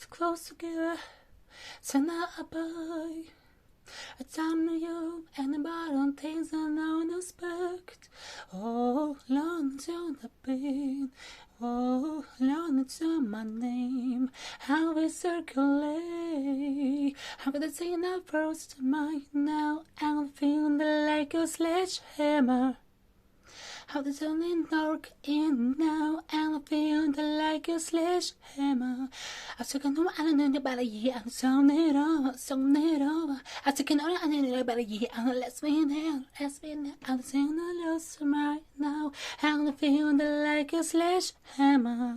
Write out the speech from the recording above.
so close together. Sana abay. I time to you and about on things I don't expect. Oh, learn to the beat. Oh, learn to my name. How we circulate. How the thing that first to mind now. I'm feeling like a sledgehammer. How the turning dark in now, and I feel like a sledgehammer. I took a no, I don't know about a year, and so it over, I took an I don't know about a year, and let's be there, I'm saying I lose right now, and I feel like a sledgehammer.